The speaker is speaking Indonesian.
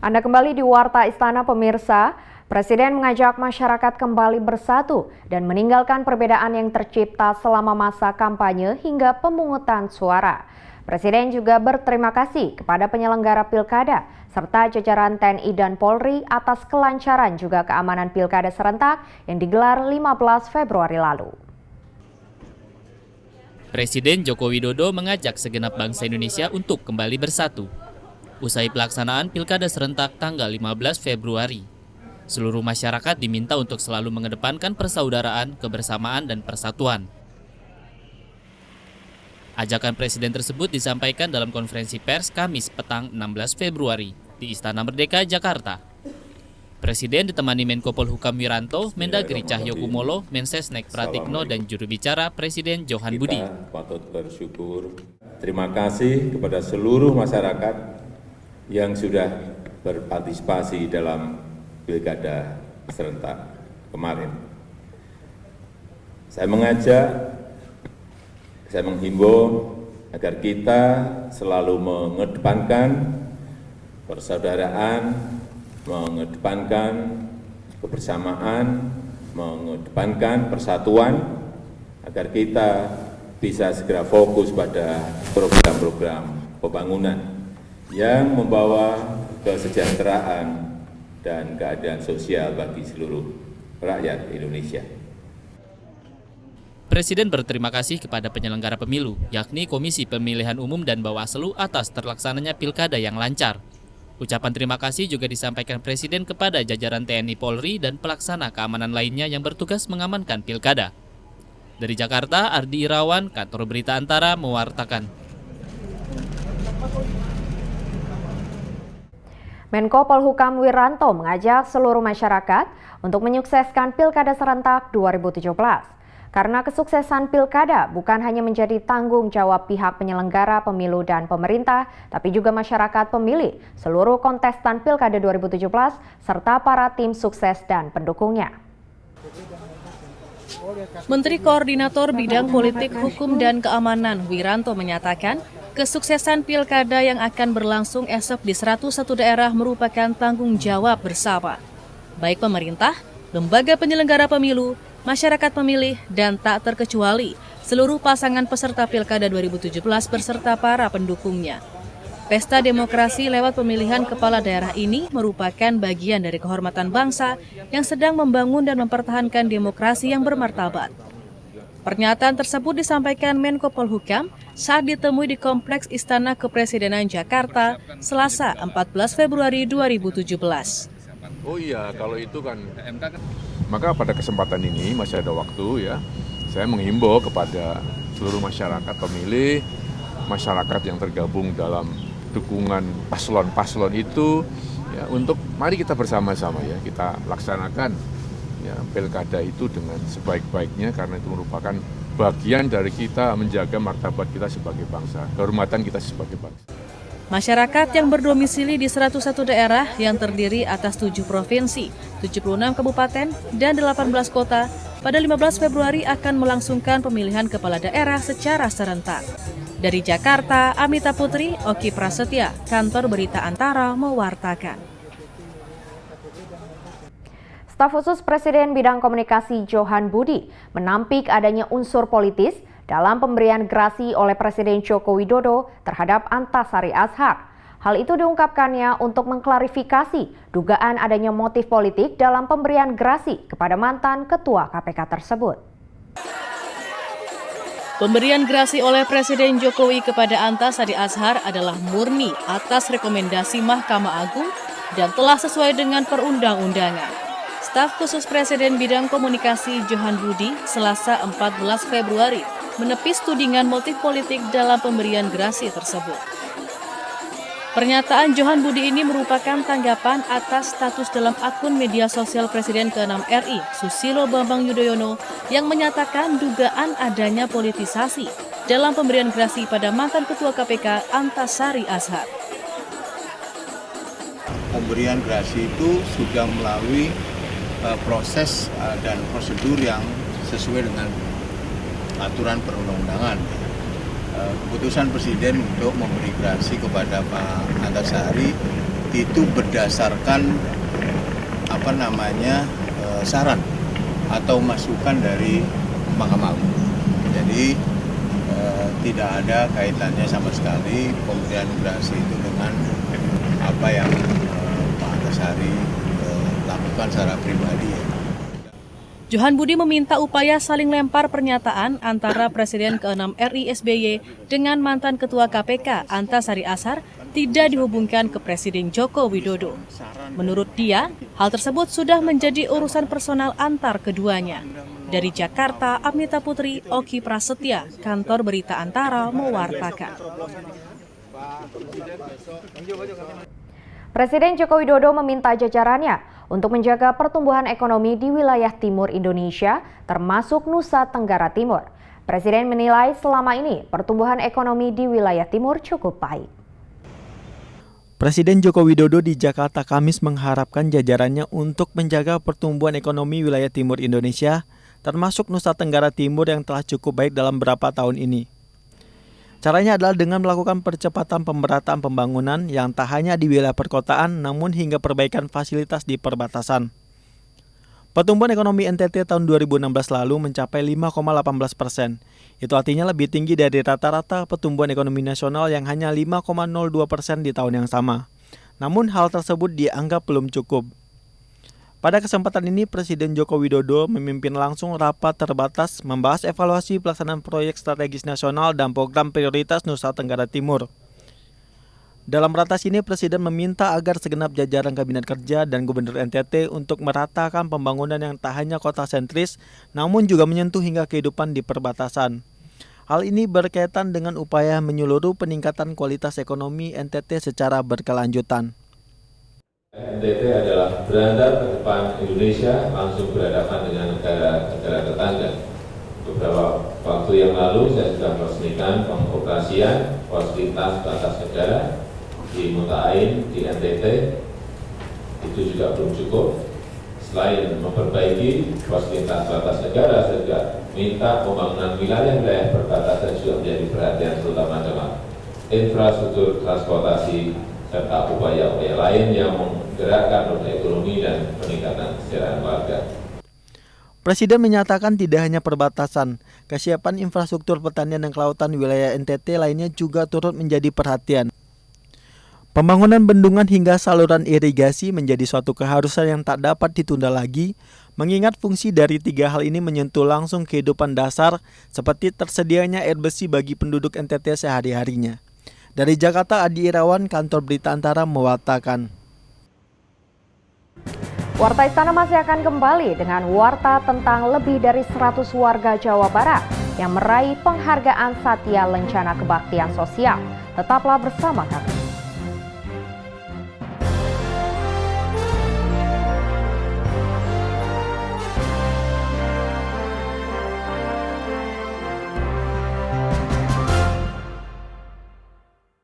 Anda kembali di Warta Istana Pemirsa. Presiden mengajak masyarakat kembali bersatu dan meninggalkan perbedaan yang tercipta selama masa kampanye hingga pemungutan suara. Presiden juga berterima kasih kepada penyelenggara pilkada serta jajaran TNI dan Polri atas kelancaran juga keamanan pilkada serentak yang digelar 15 Februari lalu. Presiden Joko Widodo mengajak segenap bangsa Indonesia untuk kembali bersatu. Usai pelaksanaan pilkada serentak tanggal 15 Februari, seluruh masyarakat diminta untuk selalu mengedepankan persaudaraan, kebersamaan, dan persatuan. Ajakan Presiden tersebut disampaikan dalam konferensi pers Kamis petang 16 Februari di Istana Merdeka, Jakarta. Presiden ditemani Menko Polhukam Wiranto, Mendagri Cahyokumolo, Mensesnek Pratikno, dan juru bicara Presiden Johan Budi. Kita patut bersyukur. Terima kasih kepada seluruh masyarakat yang sudah berpartisipasi dalam pilkada serentak kemarin. Saya menghimbau agar kita selalu mengedepankan persaudaraan, mengedepankan kebersamaan, mengedepankan persatuan, agar kita bisa segera fokus pada program-program pembangunan yang membawa kesejahteraan dan keadaan sosial bagi seluruh rakyat Indonesia. Presiden berterima kasih kepada penyelenggara pemilu, yakni Komisi Pemilihan Umum dan Bawaslu atas terlaksananya pilkada yang lancar. Ucapan terima kasih juga disampaikan Presiden kepada jajaran TNI Polri dan pelaksana keamanan lainnya yang bertugas mengamankan pilkada. Dari Jakarta, Ardi Irawan, Kantor Berita Antara, mewartakan. Menko Polhukam Wiranto mengajak seluruh masyarakat untuk menyukseskan Pilkada Serentak 2017. Karena kesuksesan Pilkada bukan hanya menjadi tanggung jawab pihak penyelenggara pemilu dan pemerintah, tapi juga masyarakat pemilih, seluruh kontestan Pilkada 2017, serta para tim sukses dan pendukungnya. Menteri Koordinator Bidang Politik, Hukum, dan Keamanan Wiranto menyatakan, kesuksesan pilkada yang akan berlangsung esok di 101 daerah merupakan tanggung jawab bersama. Baik pemerintah, lembaga penyelenggara pemilu, masyarakat pemilih, dan tak terkecuali seluruh pasangan peserta pilkada 2017 beserta para pendukungnya. Pesta demokrasi lewat pemilihan kepala daerah ini merupakan bagian dari kehormatan bangsa yang sedang membangun dan mempertahankan demokrasi yang bermartabat. Pernyataan tersebut disampaikan Menko Polhukam saat ditemui di Kompleks Istana Kepresidenan Jakarta, Selasa 14 Februari 2017. Oh iya, kalau itu kan, maka pada kesempatan ini masih ada waktu ya, saya menghimbau kepada seluruh masyarakat pemilih, masyarakat yang tergabung dalam dukungan paslon-paslon itu, ya, untuk mari kita bersama-sama ya, kita laksanakan ya, pilkada itu dengan sebaik-baiknya karena itu merupakan bagian dari kita menjaga martabat kita sebagai bangsa, kehormatan kita sebagai bangsa. Masyarakat yang berdomisili di 101 daerah yang terdiri atas 7 provinsi, 76 kabupaten, dan 18 kota pada 15 Februari akan melangsungkan pemilihan kepala daerah secara serentak. Dari Jakarta, Amita Putri, Oki Prasetya, Kantor Berita Antara mewartakan. Staf khusus Presiden Bidang Komunikasi Johan Budi menampik adanya unsur politis dalam pemberian grasi oleh Presiden Joko Widodo terhadap Antasari Azhar. Hal itu diungkapkannya untuk mengklarifikasi dugaan adanya motif politik dalam pemberian grasi kepada mantan Ketua KPK tersebut. Pemberian grasi oleh Presiden Jokowi kepada Antasari Azhar adalah murni atas rekomendasi Mahkamah Agung dan telah sesuai dengan perundang-undangan. Staf khusus Presiden Bidang Komunikasi Johan Budi, Selasa 14 Februari, menepis tudingan motif politik dalam pemberian grasi tersebut. Pernyataan Johan Budi ini merupakan tanggapan atas status dalam akun media sosial Presiden ke-6 RI, Susilo Bambang Yudhoyono, yang menyatakan dugaan adanya politisasi dalam pemberian grasi pada mantan Ketua KPK Antasari Azhar. Pemberian grasi itu sudah melalui proses dan prosedur yang sesuai dengan aturan perundang-undangan. Keputusan Presiden untuk memberi grasi kepada Pak Antasari itu berdasarkan saran atau masukan dari Mahkamah Agung. Jadi tidak ada kaitannya sama sekali pemberian gerasi itu dengan apa yang Pak Antasari lakukan secara pribadi. Johan Budi meminta upaya saling lempar pernyataan antara Presiden ke-6 RI SBY dengan mantan Ketua KPK Antasari Ashar tidak dihubungkan ke Presiden Joko Widodo. Menurut dia, hal tersebut sudah menjadi urusan personal antar keduanya. Dari Jakarta, Amita Putri, Oki Prasetya, Kantor Berita Antara mewartakan. Presiden Joko Widodo meminta jajarannya untuk menjaga pertumbuhan ekonomi di wilayah timur Indonesia, termasuk Nusa Tenggara Timur. Presiden menilai selama ini pertumbuhan ekonomi di wilayah timur cukup baik. Presiden Joko Widodo di Jakarta Kamis mengharapkan jajarannya untuk menjaga pertumbuhan ekonomi wilayah timur Indonesia, termasuk Nusa Tenggara Timur yang telah cukup baik dalam beberapa tahun ini. Caranya adalah dengan melakukan percepatan pemerataan pembangunan yang tak hanya di wilayah perkotaan, namun hingga perbaikan fasilitas di perbatasan. Pertumbuhan ekonomi NTT tahun 2016 lalu mencapai 5,18%. Itu artinya lebih tinggi dari rata-rata pertumbuhan ekonomi nasional yang hanya 5,02% di tahun yang sama. Namun hal tersebut dianggap belum cukup. Pada kesempatan ini, Presiden Joko Widodo memimpin langsung rapat terbatas membahas evaluasi pelaksanaan proyek strategis nasional dan program prioritas Nusa Tenggara Timur. Dalam ratas ini, Presiden meminta agar segenap jajaran Kabinet Kerja dan Gubernur NTT untuk meratakan pembangunan yang tak hanya kota sentris, namun juga menyentuh hingga kehidupan di perbatasan. Hal ini berkaitan dengan upaya menyeluruh peningkatan kualitas ekonomi NTT secara berkelanjutan. NTT adalah beranda terdepan Indonesia langsung berhadapan dengan negara-negara tetangga. Beberapa waktu yang lalu saya sudah meresmikan pengoperasian pos lintas batas negara di Muara Enim di NTT. Itu juga belum cukup. Selain memperbaiki pos lintas batas negara, saya juga minta pembangunan wilayah-wilayah perbatasan juga menjadi perhatian, terutama dalam infrastruktur transportasi serta upaya-upaya lain yang menggerakkan roda ekonomi dan peningkatan kesejahteraan warga. Presiden menyatakan tidak hanya perbatasan, kesiapan infrastruktur pertanian dan kelautan wilayah NTT lainnya juga turut menjadi perhatian. Pembangunan bendungan hingga saluran irigasi menjadi suatu keharusan yang tak dapat ditunda lagi, mengingat fungsi dari tiga hal ini menyentuh langsung kehidupan dasar seperti tersedianya air bersih bagi penduduk NTT sehari-harinya. Dari Jakarta, Adi Irawan, Kantor Berita Antara mewartakan. Warta Istana masih akan kembali dengan warta tentang lebih dari 100 warga Jawa Barat yang meraih penghargaan Satya Lencana Kebaktian Sosial. Tetaplah bersama kami.